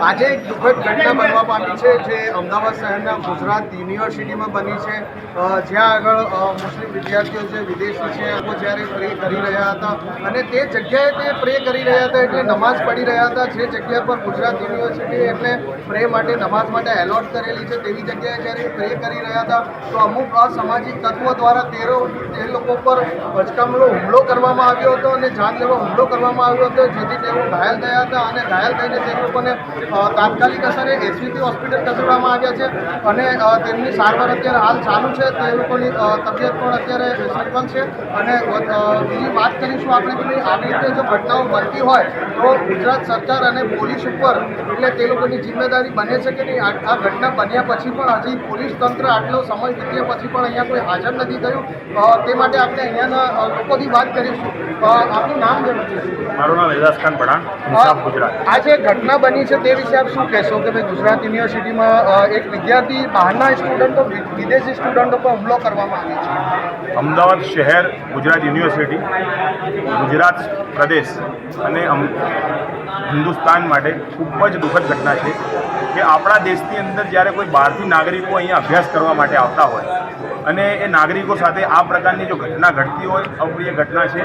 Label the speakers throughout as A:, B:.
A: આજે એક દુઃખદ ઘટના બનવા પામી છે જે અમદાવાદ શહેરના ગુજરાત યુનિવર્સિટીમાં બની છે, જ્યાં આગળ મુસ્લિમ વિદ્યાર્થીઓ જે વિદેશી છે લોકો જ્યારે પ્રે કરી રહ્યા હતા અને તે જગ્યાએ તે પ્રે કરી રહ્યા હતા એટલે નમાઝ પઢી રહ્યા હતા. જે જગ્યા પર ગુજરાત યુનિવર્સિટી એટલે પ્રે માટે નમાઝ માટે એલોટ કરેલી છે તેવી જગ્યાએ જ્યારે પ્રે કરી રહ્યા હતા તો અમુક અસામાજિક તત્વો દ્વારા તે લોકો પર અચકામનો હુમલો કરવામાં આવ્યો હતો અને જાનલેવા હુમલો કરવામાં આવ્યો હતો, જેથી તેઓ ઘાયલ થયા હતા અને ઘાયલ થઈને તે લોકોને તાત્કાલિક અસરે એસવીપી હોસ્પિટલ ખસેડવામાં આવ્યા છે અને તેમની સારવાર અત્યારે હાલ ચાલુ છે. તે લોકોની તબિયત પણ અત્યારે સ્થિતિમાં છે અને બીજી વાત કરીશું આપણે કે આવી રીતે જો ઘટનાઓ બનતી હોય તો ગુજરાત સરકાર અને પોલીસ ઉપર એટલે તે લોકોની જિમ્મેદારી બને છે કે નહીં. આ ઘટના બન્યા પછી પણ હજી પોલીસ તંત્ર આટલો સમય વીત્યા પછી પણ અહીંયા કોઈ હાજર નથી થયું. તે માટે આપણે અહીંયાના લોકોની વાત કરીશું. આપનું નામ જણાવજો.
B: મારું નામ એજાઝ ખાન પઠાણ, ઇન્સાફ ગુજરાત.
A: આ જે ઘટના બની છે તે વિશે આપ શું કહેશો કે ભાઈ ગુજરાત યુનિવર્સિટીમાં એક વિદ્યાર્થી બહારના સ્ટુડન્ટો વિદેશી સ્ટુડન્ટો પર હુમલો કરવામાં આવ્યો છે?
B: અમદાવાદ શહેર, ગુજરાત યુનિવર્સિટી, ગુજરાત પ્રદેશ અને હિન્દુસ્તાન માટે ખૂબ જ દુઃખદ ઘટના છે કે આપણા દેશની અંદર જ્યારે કોઈ બહારથી નાગરિકો અહીંયા અભ્યાસ કરવા માટે આવતા હોય અને એ નાગરિકો સાથે આ પ્રકારની જો ઘટના ઘટતી હોય, અપ્રિય ઘટના છે.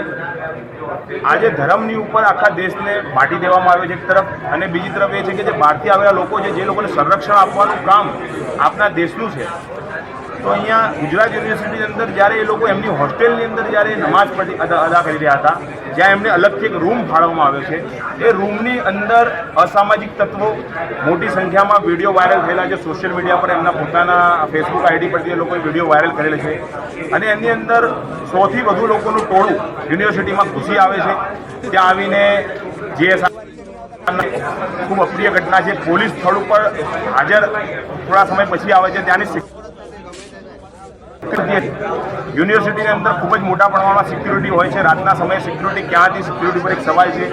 B: આજે ધર્મની ઉપર આખા દેશને બાંટી દેવામાં આવ્યો છે એક તરફ, અને બીજી તરફ એ છે કે જે બહારથી આવેલા લોકો છે જે લોકોને સંરક્ષણ આપવાનું કામ આપણા દેશનું છે. તો અહીંયા ગુજરાત યુનિવર્સિટીની અંદર જ્યારે એ લોકો એમની હોસ્ટેલની અંદર જ્યારે નમાઝ અદા કરી રહ્યા હતા, જ્યાં એમને અલગથી એક રૂમ ફાળવવામાં આવ્યો છે, એ રૂમની અંદર અસામાજિક તત્વો મોટી સંખ્યામાં વિડીયો વાયરલ થયેલા છે. સોશિયલ મીડિયા પર એમના પોતાના ફેસબુક આઈડી પરથી એ લોકોએ વિડીયો વાયરલ કરેલ છે અને એની અંદર 100થી વધુ લોકોનું ટોળું યુનિવર્સિટીમાં ઘૂસી આવે છે. ત્યાં આવીને જે ખૂબ અપ્રિય ઘટના છે. પોલીસ સ્થળ ઉપર હાજર થોડા સમય પછી આવે છે. ત્યાંની યુનિવર્સિટીની અંદર ખૂબ જ મોટા પ્રમાણમાં સિક્યુરિટી હોય છે. રાતના સમયે સિક્યુરિટી ક્યાં હતી, સિક્યુરિટી પર એક સવાલ છે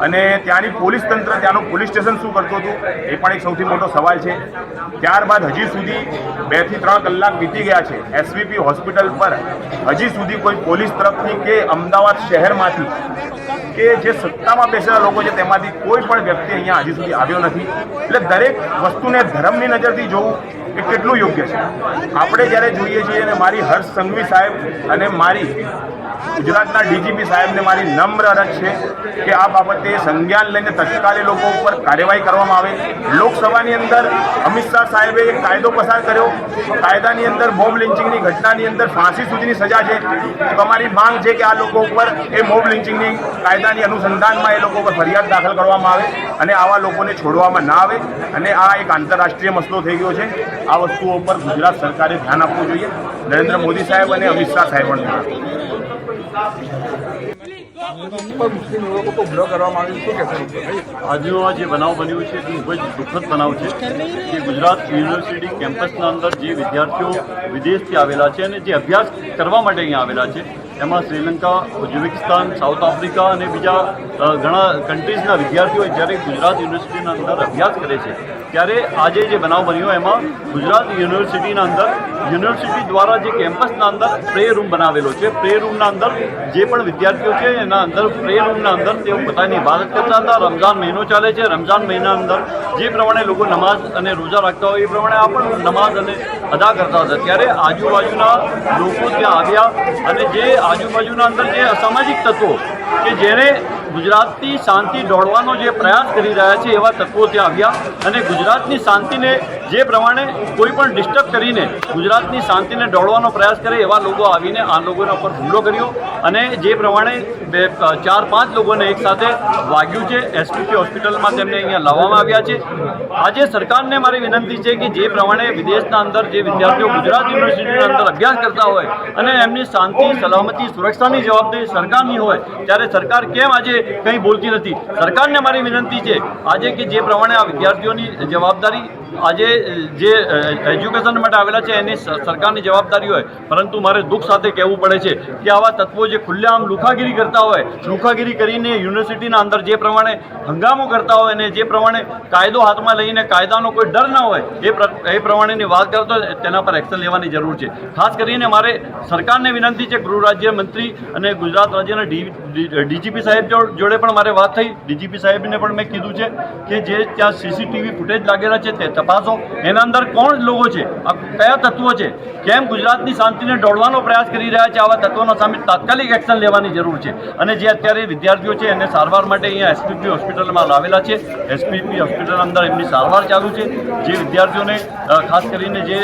B: અને ત્યાંની પોલીસ તંત્ર, ત્યાંનું પોલીસ સ્ટેશન શું કરતું હતું એ પણ એક સૌથી મોટો સવાલ છે. ત્યારબાદ હજી સુધી 2 થી 3 કલાક વીતી ગયા છે. એસવીપી હોસ્પિટલ પર હજી સુધી કોઈ પોલીસ તરફથી કે અમદાવાદ શહેરમાંથી કે જે સત્તામાં બેસેલા લોકો છે તેમાંથી કોઈ પણ વ્યક્તિ અહીંયા હજી સુધી આવ્યો નથી. એટલે દરેક વસ્તુને ધર્મની નજરથી જોવું એ કેટલું યોગ્ય છે. આપણે જ્યારે જોઈએ છીએ અને મારી હર્ષ સંઘવી સાહેબ અને મારી ગુજરાતના ડીજીપી સાહેબને મારી નમ્ર અરજ છે કે આ બાબતે સંજ્ઞાન લઈને તત્કાલે લોકો ઉપર કાર્યવાહી કરવામાં આવે. લોકસભાની અંદર અમિત શાહ સાહેબે એક કાયદો પસાર કર્યો. કાયદાની અંદર મોબ લિન્ચિંગની ઘટનાની અંદર ફાંસી સુધીની સજા છે. તો અમારી માંગ છે કે આ લોકો ઉપર એ મોબ લિન્ચિંગની કાયદાની અનુસંધાનમાં એ લોકો ઉપર ફરિયાદ દાખલ કરવામાં આવે અને આવા લોકોને છોડવામાં ના આવે. અને આ એક આંતરરાષ્ટ્રીય મસલો થઈ ગયો છે. આ વસ્તુઓ ઉપર ગુજરાત સરકારે ધ્યાન આપવું જોઈએ. નરેન્દ્ર મોદી સાહેબ અને અમિત શાહ સાહેબ પણ ધ્યાન આપવું.
C: આજનો આ જે બનાવ બન્યો છે તે ખૂબ જ દુઃખદ બનાવ છે કે ગુજરાત યુનિવર્સિટી કેમ્પસના અંદર જે વિદ્યાર્થીઓ વિદેશથી આવેલા છે અને જે અભ્યાસ કરવા માટે અહીંયા આવેલા છે, એમાં શ્રીલંકા, ઉઝબેકિસ્તાન, સાઉથ આફ્રિકા અને બીજા ઘણા કન્ટ્રીઝના વિદ્યાર્થીઓ જ્યારે ગુજરાત યુનિવર્સિટીના અંદર અભ્યાસ કરે છે ત્યારે આજે જે બનાવ બન્યો એમાં ગુજરાત યુનિવર્સિટીના અંદર યુનિવર્સિટી દ્વારા જે કેમ્પસના અંદર પ્રે રૂમ બનાવેલો છે, પ્રે રૂમના અંદર જે પણ વિદ્યાર્થીઓ છે એના અંદર પ્રે રૂમના અંદર તેઓ પોતાની ઇબાદત કરતા હતા. રમઝાન મહિનો ચાલે છે. રમઝાન મહિના અંદર જે પ્રમાણે લોકો નમાઝ અને રોજા રાખતા હોય એ પ્રમાણે આ પણ નમાઝ અને અદા કરતા હતા. ત્યારે આજુબાજુના લોકો ત્યાં આવ્યા અને જે આજુબાજુના અંદર જે અસામાજિક તત્વો કે જેને ગુજરાતની શાંતિ દોડવાનો જે પ્રયાસ કરી રહ્યા છે એવા તત્વો ત્યાં આવ્યા અને ગુજરાતની શાંતિને જે પ્રમાણે કોઈ પણ ડિસ્ટર્બ કરીને ગુજરાતની શાંતિને દોડવાનો પ્રયાસ કરે એવા લોકો આવીને આ લોકોના ઉપર હુમલો કર્યો અને જે પ્રમાણે 4-5 લોકોને એકસાથે વાગ્યું છે. એસવીપી હોસ્પિટલમાં તેમને અહીંયા લાવવામાં આવ્યા છે. આજે સરકારને મારી વિનંતી છે કે જે પ્રમાણે વિદેશના અંદર જે વિદ્યાર્થીઓ ગુજરાત યુનિવર્સિટીના અંદર અભ્યાસ કરતા હોય અને એમની શાંતિ, સલામતી, સુરક્ષાની જવાબદારી સરકારની હોય ત્યારે સરકાર કેમ આજે કંઈ બોલતી નથી? સરકારને મારી વિનંતી છે આજે કે જે પ્રમાણે આ વિદ્યાર્થીઓની જવાબદારી આજે જે એજ્યુકેશન માટે આવેલા છે એની સરકારની જવાબદારી હોય, પરંતુ મારે દુઃખ સાથે કહેવું પડે છે કે આવા તત્વો જે ખુલ્લેઆમ લુખાગીરી કરતા હોય, લુખાગીરી કરીને યુનિવર્સિટીના અંદર જે પ્રમાણે હંગામો કરતા હોય અને જે પ્રમાણે કાયદો હાથમાં લઈને કાયદાનો કોઈ ડર ના હોય એ પ્રમાણેની વાત કરતો હોય તેના પર એક્શન લેવાની જરૂર છે. ખાસ કરીને મારે સરકારને વિનંતી છે, ગૃહ રાજ્ય મંત્રી અને ગુજરાત રાજ્યના ડીજીપી સાહેબ જોડે પણ મારે વાત થઈ. ડીજીપી સાહેબને પણ મેં કીધું છે કે જે ત્યાં સીસીટીવી ફૂટેજ લાગેલા છે તે તપાસો, એના અંદર કોણ લોકો છે, આ કયા તત્વો છે, કેમ ગુજરાતની શાંતિને દોડવાનો પ્રયાસ કરી રહ્યા છે, આવા તત્વોના સામે તાત્કાલિક એક્શન લેવાની જરૂર છે. અને જે અત્યારે વિદ્યાર્થીઓ છે એને સારવાર માટે અહીંયા એસપીપી હોસ્પિટલમાં લાવેલા છે. એસપીપી હોસ્પિટલ અંદર એમની સારવાર ચાલુ છે. જે વિદ્યાર્થીઓને ખાસ કરીને જે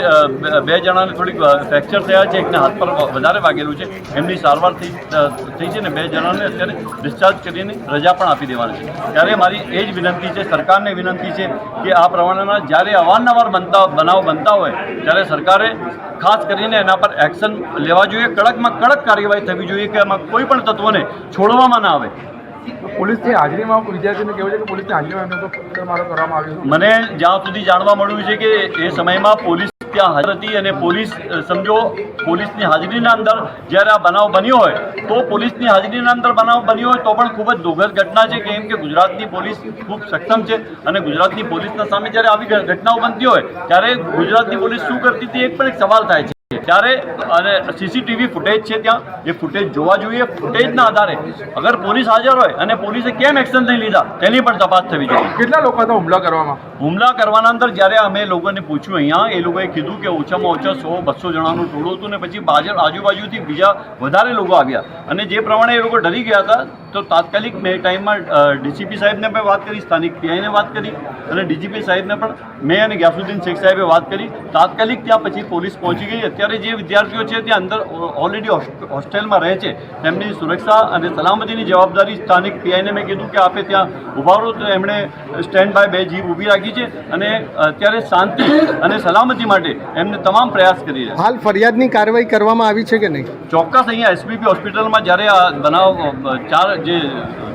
C: 2 જણાને થોડીક ફ્રેક્ચર થયા છે, એકને હાથ પર વધારે વાગેલું છે, એમની સારવાર થઈ છે ને 2 જણાને અત્યારે ડિસ્ચાર્જ કરીને રજા પણ આપી દેવાની છે. ત્યારે મારી એ જ વિનંતી છે, સરકારને વિનંતી છે કે આ પ્રમાણેના જ્યારે અવારનવાર બનાવ બનતા હોય ત્યારે સરકારે ખાસ કરીને એના પર એક્શન લેવા જોઈએ. કડકમાં કડક કાર્યવાહી થવી જોઈએ કે આમાં કોઈ પણ તત્વોને છોડવામાં ના આવે.
D: પોલીસની હાજરીમાં વિદ્યાર્થીને કહેવું છે કે પોલીસની હાજરીમાં એમનો પથ્થરમારો કરવામાં આવ્યો.
C: મને જ્યાં સુધી જાણવા મળ્યું છે કે એ સમયમાં પોલીસ ત્યાં હાજર હતી અને પોલીસ સમજો પોલીસની હાજરીના અંદર જ્યારે આ બનાવ બન્યો હોય તો પોલીસની હાજરીના અંદર બનાવ બન્યો હોય તો પણ ખૂબ જ દુઃખદ ઘટના છે. કેમ કે ગુજરાતની પોલીસ ખૂબ સક્ષમ છે અને ગુજરાતની પોલીસના સામે જ્યારે આવી ઘટનાઓ બનતી હોય ત્યારે ગુજરાતની પોલીસ શું કરતી હતી એક પણ એક સવાલ થાય છે. ત્યારે અને સીસીટીવી ફૂટેજ છે ત્યાં, એ ફૂટેજ જોવા જોઈએ. ફૂટેજના આધારે અગર પોલીસ હાજર હોય અને પોલીસે કેમ એક્શન નહીં લીધા તેની પણ તપાસ થવી જોઈએ.
D: કેટલા લોકો હતા હુમલા કરવામાં?
C: હુમલા કરવાના અંદર જ્યારે અમે લોકોને પૂછ્યું અહીંયા, એ લોકોએ કીધું કે ઓછામાં ઓછા 100-200 જણાનું ટોળું હતું ને પછી આજુબાજુથી બીજા વધારે લોકો આવ્યા અને જે પ્રમાણે એ લોકો ડરી ગયા હતા તો તાત્કાલિક મેં ટાઈમમાં ડીસીપી સાહેબને પણ વાત કરી, સ્થાનિક પીઆઈને વાત કરી અને ડીજીપી સાહેબને પણ મેં અને ગ્યાસુદ્દીન શેખ સાહેબે વાત કરી. તાત્કાલિક ત્યાં પછી પોલીસ પહોંચી ગઈ. અત્યારે જે વિદ્યાર્થીઓ છે ત્યાં અંદર ઓલરેડી હોસ્ટેલમાં રહે છે, તેમની સુરક્ષા અને સલામતીની જવાબદારી સ્થાનિક પીઆઈને મેં કીધું કે આપે ત્યાં ઊભા રહો, તો એમણે સ્ટેન્ડ બાય 2 જીપ ઊભી રાખી છે અને અત્યારે શાંતિ અને સલામતી માટે એમને તમામ પ્રયાસ કરી રહ્યા છે.
A: હાલ ફરિયાદની કાર્યવાહી કરવામાં આવી છે કે નહીં?
C: ચોક્કસ અહીંયા એસપીપી હોસ્પિટલમાં જ્યારે આ બનાવ 4 જે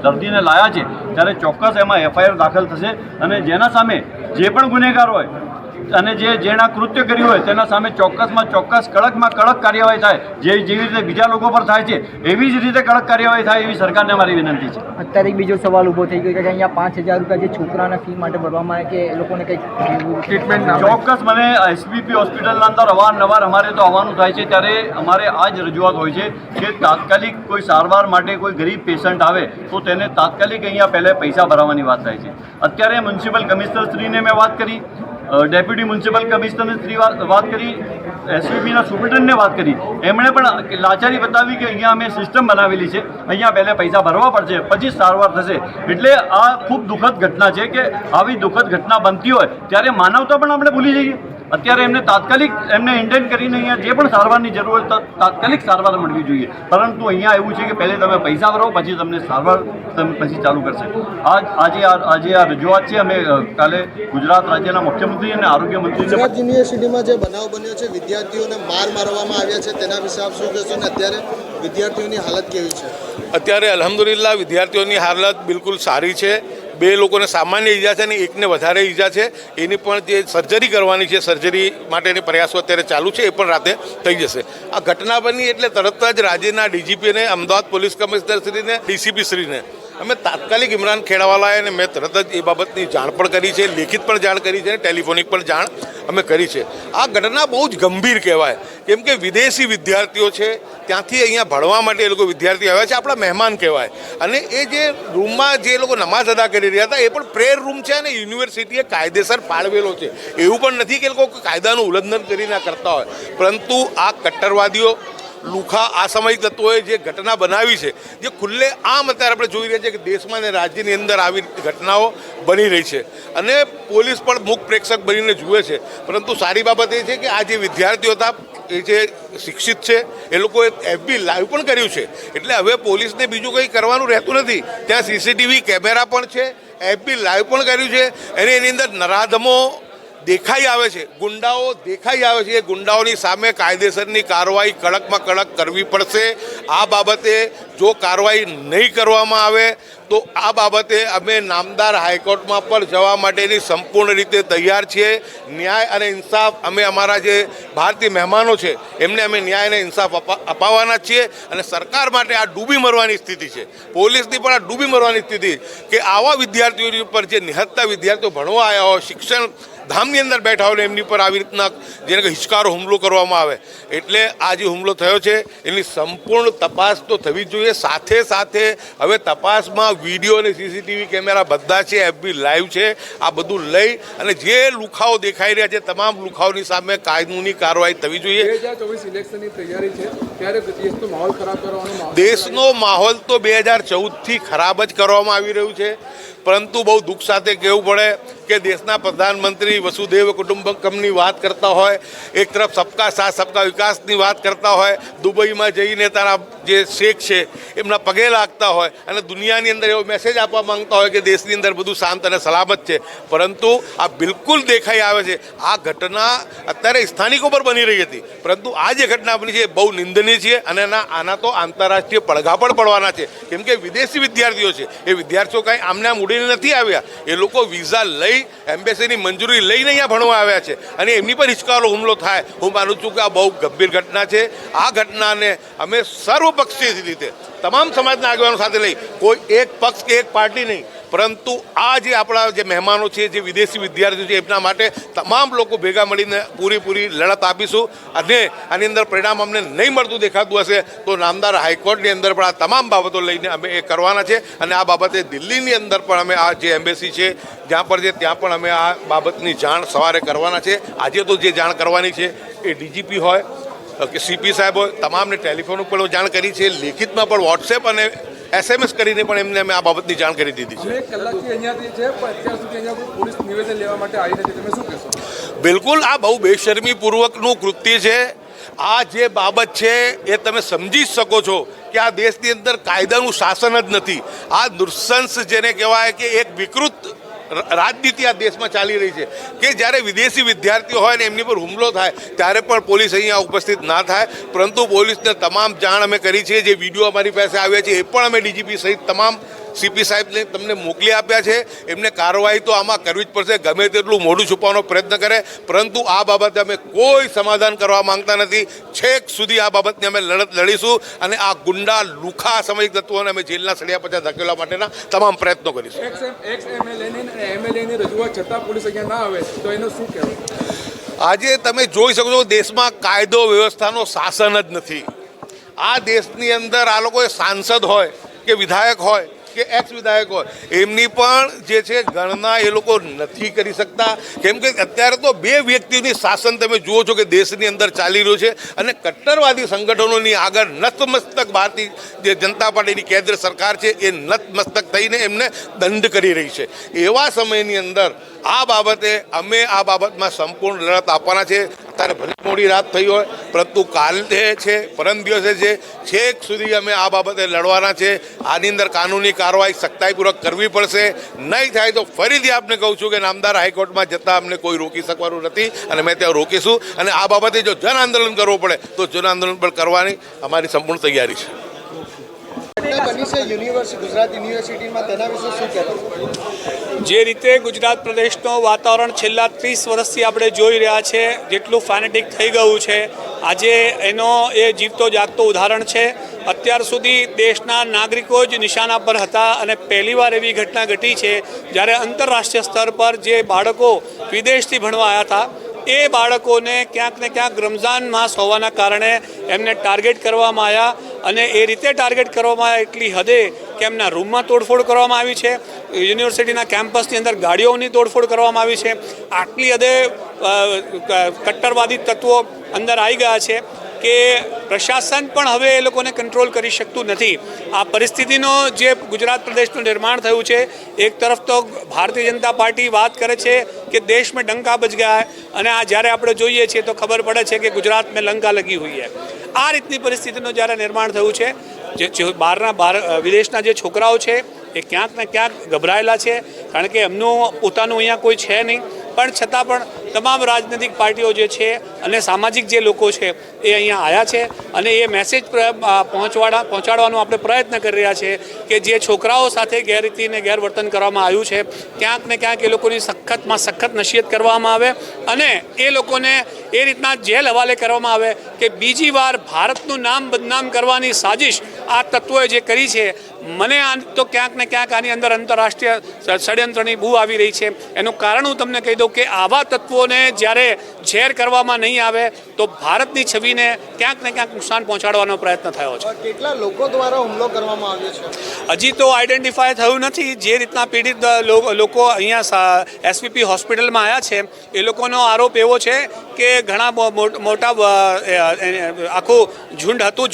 C: દર્દીને લાયા છે ત્યારે ચોક્કસ એમાં એફઆઈઆર દાખલ થશે અને જેના સામે જે પણ ગુનેગાર હોય અને જેના કૃત્ય કર્યું હોય તેના સામે ચોક્કસમાં ચોક્કસ કડકમાં કડક કાર્યવાહી થાય. જેવી રીતે બીજા લોકો પર થાય છે એવી જ રીતે કડક કાર્યવાહી થાય એવી સરકારને મારી વિનંતી છે.
E: અત્યારે એક બીજો સવાલ ઊભો થઈ ગયો કે અહીંયા 5,000 રૂપિયા જે છોકરાના ફી માટે ભરવામાં આવે કે એ લોકોને કંઈક
D: ટ્રીટમેન્ટ ના
C: ચોક્કસ મને એસપીપી હોસ્પિટલના અંદર અવારનવાર અમારે તો આવવાનું થાય છે ત્યારે અમારે આ જ રજૂઆત હોય છે કે તાત્કાલિક કોઈ સારવાર માટે કોઈ ગરીબ પેશન્ટ આવે તો તેને તાત્કાલિક અહીંયા પહેલાં પૈસા ભરાવવાની વાત થાય છે. અત્યારે મ્યુનિસિપલ કમિશનરશ્રીને મેં વાત કરી, ડેપ્યુટી મ્યુનિસિપલ કમિશનરશ્રી વાત કરી, એસપીબીના સુપ્રિન્ટેન્ડન્ટને વાત કરી. એમણે પણ લાચારી બતાવી કે અહીંયા અમે સિસ્ટમ બનાવેલી છે, અહીંયા પહેલાં પૈસા ભરવા પડશે પછી સારવાર થશે. એટલે આ ખૂબ દુઃખદ ઘટના છે કે આવી દુઃખદ ઘટના બનતી હોય ત્યારે માનવતા પણ આપણે ભૂલી જઈએ. અત્યારે એમને તાત્કાલિક એમને ઇન્ટેન્ડ કરીને અહીંયા જે પણ સારવારની જરૂર હોય તાત્કાલિક સારવાર મળવી જોઈએ. પરંતુ અહીંયા એવું છે કે પહેલે તમે પૈસા ભરો પછી તમને સારવાર પછી ચાલુ કરશે. આજે આ રજૂઆત છે. અમે કાલે ગુજરાત રાજ્યના મુખ્યમંત્રી અને આરોગ્ય મંત્રીને
A: ગુજરાત યુનિવર્સિટીમાં જે બનાવ બન્યો છે, વિદ્યાર્થીઓને મારવામાં આવ્યા છે, તેના વિશે આપ શું કહેશો ને અત્યારે વિદ્યાર્થીઓની હાલત કેવી છે?
F: અત્યારે અલ્હમ્દુલિલ્લાહ વિદ્યાર્થીઓની હાલત બિલકુલ સારી છે. 2 લોકોને સામાન્ય ઈજા છે અને એકને વધારે ઈજા છે. એની પણ જે સર્જરી કરવાની છે, સર્જરી માટેની પ્રયાસો અત્યારે ચાલુ છે, એ પણ રાતે થઈ જશે. આ ઘટના બની એટલે તરત જ રાજ્યના ડીજીપીને, અમદાવાદ પોલીસ કમિશનરશ્રીને, ડીસીપીશ્રીને અમે તાત્કાલિક ઇમરાન ખેડાવાલાએ અને મેં તરત જ એ બાબતની જાણ પણ કરી છે, લેખિત પણ જાણ કરી છે, ટેલિફોનિક પણ જાણ અમે કરી છે. આ ઘટના બહુ જ ગંભીર કહેવાય કેમ કે વિદેશી વિદ્યાર્થીઓ છે, ત્યાંથી અહીંયા ભણવા માટે એ લોકો વિદ્યાર્થીઓ આવ્યા છે, આપણા મહેમાન કહેવાય. અને એ જે રૂમમાં જે લોકો નમાઝ અદા કરી રહ્યા હતા એ પણ પ્રેયર રૂમ છે અને યુનિવર્સિટીએ કાયદેસર ફાળવેલો છે. એવું પણ નથી કે એ લોકો કાયદાનું ઉલ્લંઘન કરીને કરતા હોય, પરંતુ આ કટ્ટરવાદીઓ લુખા અસામયિક તત્વોએ જે ઘટના બનાવી છે, જે ખુલ્લે આમ અત્યારે આપણે જોઈ રહ્યા છીએ કે દેશમાં અને રાજ્યની અંદર આવી ઘટનાઓ બની રહી છે અને પોલીસ પણ મૂક પ્રેક્ષક બનીને જુએ છે. પરંતુ સારી બાબત એ છે કે આ જે વિદ્યાર્થીઓ હતા એ જે શિક્ષિત છે એ લોકોએ એફબી લાઈવ પણ કર્યું છે. એટલે હવે પોલીસને બીજું કંઈ કરવાનું રહેતું નથી. ત્યાં સીસીટીવી કેમેરા પણ છે, એફબી લાઈવ પણ કર્યું છે અને એની અંદર નરાધમો દેખાઈ આવે છે, ગુંડાઓ દેખાઈ આવે છે. એ ગુંડાઓની સામે કાયદેસરની કાર્યવાહી કડકમાં કડક કરવી પડશે. આ બાબતે જો કાર્યવાહી નહીં કરવામાં આવે તો આ બાબતે અમે નામદાર હાઈકોર્ટમાં પણ જવા માટેની સંપૂર્ણ રીતે તૈયાર છીએ. ન્યાય અને ઇન્સાફ અમે અમારા જે ભારતીય મહેમાનો છે એમને અમે ન્યાય અને ઇન્સાફ અપાવવાના છીએ. અને સરકાર માટે આ ડૂબી મરવાની સ્થિતિ છે, પોલીસની પણ આ ડૂબી મરવાની સ્થિતિ કે આવા વિદ્યાર્થીઓની ઉપર જે નિહત્તા વિદ્યાર્થીઓ ભણવા આવ્યા હોય, શિક્ષણ ધામની અંદર બેઠા હોય એમની પર આવી રીતના જેને કે હિચકારો હુમલો કરવામાં આવે, એટલે આ જે હુમલો થયો છે એની સંપૂર્ણ તપાસ તો થવી જ જોઈએ. સાથે સાથે હવે તપાસમાં વિડીયો અને સીસીટીવી કેમેરા બધા છે, FB લાઈવ છે, આ બધું લઈ અને જે લુખાઓ દેખાઈ રહ્યા છે તમામ લુખાઓની સામે કાયદોની કાર્યવાહી થવી જોઈએ.
D: 2024 ઇલેક્શનની તૈયારી છે ત્યારે દેશનો માહોલ ખરાબ કરવાનો
F: દેશનો માહોલ તો 2014થી ખરાબ જ કરવામાં આવી રહ્યું છે. પરંતુ બહુ દુઃખ સાથે કહેવું પડે કે દેશના પ્રધાનમંત્રી વસુધૈવ કુટુંબકમની વાત કરતા હોય, એક તરફ સબકા સાથ સબકા વિકાસની વાત કરતા હોય, દુબઈમાં જઈને તારા જે શેખ છે એમના પગે લાગતા હોય અને દુનિયાની અંદર એવો મેસેજ આપવા માંગતા હોય કે દેશની અંદર બધું શાંત અને સલામત છે. પરંતુ આ બિલકુલ દેખાઈ આવે છે આ ઘટના અત્યારે સ્થાનિકો પર બની રહી હતી, પરંતુ આ જે ઘટના બની છે એ બહુ નિંદનીય છે અને આના તો આંતરરાષ્ટ્રીય પડઘા પણ પડવાના છે. કેમ કે વિદેશી વિદ્યાર્થીઓ છે, એ વિદ્યાર્થીઓ કાંઈ આમને આમ ઉડીને નથી આવ્યા, એ લોકો વિઝા લઈ એમ્બેસીની મંજૂરી લઈને અહીંયા ભણવા આવ્યા છે અને એમની પર હિચકારો હુમલો થાય. હું માનું છું કે આ બહુ ગંભીર ઘટના છે. આ ઘટનાને અમે સર્વપક્ષીય રીતે તમામ સમાજના આગેવાનો સાથે લઈ, કોઈ એક પક્ષ કે એક પાર્ટી નહીં, પરંતુ આ જે આપણા જે મહેમાનો છે, જે વિદેશી વિદ્યાર્થીઓ છે, એમના માટે તમામ લોકો ભેગા મળીને પૂરી લડત આપીશું. અને આની અંદર પરિણામ અમને નહીં મળતું દેખાતું હશે તો નામદાર હાઈકોર્ટની અંદર પણ આ તમામ બાબતો લઈને અમે એ કરવાના છે. અને આ બાબતે દિલ્હીની અંદર પણ અમે આ જે એમ્બેસી છે જ્યાં પર છે ત્યાં પણ અમે આ બાબતની જાણ સવારે કરવાના છે. આજે તો જે જાણ કરવાની છે એ ડીજીપી હોય કે સીપી સાહેબ હોય, તમામને ટેલિફોન ઉપર જાણ કરી છે, લેખિતમાં પણ વોટ્સએપ અને SMS કરીને પણ એમને અમે આ બાબતની જાણ કરી દીધી છે.
D: 1 કલાકથી અહીંયાથી છે પણ અત્યાર સુધી અહીંયા કોઈ પોલીસ નિવેદન લેવા માટે આવી નથી, તમે શું કહેશો?
F: બિલકુલ આ બહુ બેશરમીપૂર્વકનું કૃત્ય છે. આ જે બાબત છે એ તમે સમજી શકો છો કે આ દેશની અંદર કાયદાનું શાસન જ નથી. આ નૃશંસ જેને કહેવાય કે એક વિકૃત રાજનીતિ આ દેશમાં ચાલી રહી છે કે જ્યારે વિદેશી વિદ્યાર્થીઓ હોય ને એમની પર હુમલો થાય ત્યારે પણ પોલીસ અહીંયા ઉપસ્થિત ના થાય. પરંતુ પોલીસને તમામ જાણ અમે કરી છે. જે વિડીયો અમારી પાસે આવ્યા છે એ પણ અમે ડીજીપી સહિત તમામ સીપી સાહેબને તમને મોકલી આપ્યા છે. એમને કાર્યવાહી તો આમાં કરવી જ પડશે, ગમે તેટલું મોઢું છુપાવવાનો પ્રયત્ન કરે, પરંતુ આ બાબતે અમે કોઈ સમાધાન કરવા માંગતા નથી. છેક સુધી આ બાબતની અમે લડત લડીશું અને આ ગુંડા લુખા સામાજિક તત્વોને અમે જેલના સળિયા પાછા ધકેલવા માટેના તમામ પ્રયત્નો કરીશું.
D: એમએલએની રજૂઆત છતાં પોલીસ અહીંયા ના આવે તો એનું શું કહેવું?
F: આજે તમે જોઈ શકો છો દેશમાં કાયદો વ્યવસ્થાનો શાસન જ નથી. આ દેશની અંદર આ લોકો સાંસદ હોય કે વિધાયક હોય કે એક્સ વિધાયક હોય એમની પણ જે છે ગણના એ લોકો નથી કરી શકતા. કેમ કે અત્યારે તો 2 વ્યક્તિઓની શાસન તમે જુઓ છો કે દેશની અંદર ચાલી રહ્યું છે અને કટ્ટરવાદી સંગઠનોની આગળ નતમસ્તક ભારતીય જે જનતા પાર્ટીની કેન્દ્ર સરકાર છે એ નતમસ્તક થઈને એમને દંડ કરી રહી છે. એવા સમયની અંદર આ બાબતે અમે આ બાબતમાં સંપૂર્ણ લડત આપવાના છે. ત્યારે ભલે મોડી રાત થઈ હોય, પરંતુ કાલે છે, પરમ દિવસે છે, છેક સુધી અમે આ બાબતે લડવાના છે. આની અંદર કાનૂની કાર્યવાહી સખ્તાઈપૂર્વક કરવી પડશે. નહીં થાય તો ફરીથી આપને કહું છું કે નામદાર હાઈકોર્ટમાં જતાં અમને કોઈ રોકી શકવાનું નથી અને અમે ત્યાં રોકીશું. અને આ બાબતે જો જન આંદોલન કરવું પડે તો જન આંદોલન પણ કરવાની અમારી સંપૂર્ણ તૈયારી છે.
A: બની છે ગુજરાત યુનિવર્સિટીમાં, તેના વિશે શું કહેવું?
G: જે રીતે ગુજરાત પ્રદેશનું વાતાવરણ છેલ્લા 30 વર્ષથી આપણે જોઈ રહ્યા છે, જેટલું ફેનેટિક થઈ ગયું છે, આજે એનો એ જીવતો જાગતો ઉદાહરણ છે. અત્યાર સુધી દેશના નાગરિકો જ નિશાના પર હતા અને પહેલીવાર એવી ઘટના ઘટી છે જ્યારે આંતરરાષ્ટ્રીય સ્તર પર જે બાળકો વિદેશથી ભણવા આવ્યા હતા એ બાળકોને ક્યાંક ને ક્યાંક રમઝાન માસ હોવાના કારણે એમને ટાર્ગેટ કરવામાં આવ્યા અને એ રીતે ટાર્ગેટ કરવામાં આવ્યા એટલી હદે કે એમના રૂમમાં તોડફોડ કરવામાં આવી છે, યુનિવર્સિટીના કેમ્પસની અંદર ગાડીઓની તોડફોડ કરવામાં આવી છે. આટલી હદે કટ્ટરવાદી તત્વો અંદર આવી ગયા છે કે પ્રશાસન પણ હવે એ લોકોને કંટ્રોલ કરી શકતું નથી. આ પરિસ્થિતિનો જે ગુજરાત પ્રદેશનું નિર્માણ થયું છે, એક તરફ તો ભારતીય જનતા પાર્ટી વાત કરે છે કે દેશ મેં ડંકા બજ ગયા અને આ જ્યારે આપણે જોઈએ છીએ તો ખબર પડે છે કે ગુજરાત મેં લંકા લગી હુઈ હૈ. આ રીતની પરિસ્થિતિનું જ્યારે નિર્માણ થયું છે, જે વિદેશના જે છોકરાઓ છે એ ક્યાંક ને ક્યાંક ગભરાયેલા છે, કારણ કે એમનું પોતાનું અહીંયા કોઈ છે નહીં. પણ છતાં પણ તમામ રાજનૈતિક પાર્ટીઓ જે છે અને સામાજિક જે લોકો છે એ અહીંયા આવ્યા છે અને એ મેસેજ પહોંચાડવાનો આપણે પ્રયત્ન કરી રહ્યા છે કે જે છોકરાઓ સાથે ગેરરીતિ અને ગેરવર્તન કરવામાં આવ્યું છે ક્યાંક ને ક્યાંક એ લોકોની સખતમાં સખત નસીહત કરવામાં આવે અને એ લોકોને એ રીતના જેલ હવાલે કરવામાં આવે કે બીજી વાર ભારતનું નામ બદનામ કરવાની સાજિશ આ તત્વોએ જે કરી છે મને તો ક્યાંક ને ક્યાંક આની અંદર આંતરરાષ્ટ્રીય ષડયંત્રની બૂ આવી રહી છે. એનું કારણ હું તમને કહી દઉં કે આવા તત્વોને જ્યારે ઝેર કરવામાં નહીં આવે તો ભારતની છબીને ક્યાંક ને ક્યાંક નુકસાન પહોંચાડવાનો પ્રયત્ન થયો છે.
A: કેટલા લોકો દ્વારા હુમલો કરવામાં આવ્યો છે
G: હજી તો આઈડેન્ટિફાય થયું નથી. જે રીતના પીડિત લોકો અહીંયા એસવીપી હોસ્પિટલમાં આવ્યા છે એ લોકોનો આરોપ એવો છે કે ઘણા મોટા આખું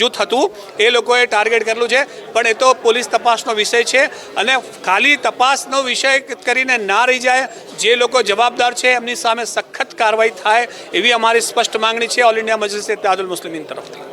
G: જૂથ હતું એ લોકોએ ટાર્ગેટ કરેલું છે, પણ એ તો પોલીસ તપાસનો વિષય છે અને ખાલી તપાસનો વિષય કરીને ના રહી જાય. જે લોકો જવાબદાર છે એમની સામે સખત કાર્યવાહી થાય એવી અમારી સ્પષ્ટ માંગણી છે ઓલ ઇન્ડિયા મજલિસ ઇત્તેહાદુલ મુસ્લિમીન તરફથી.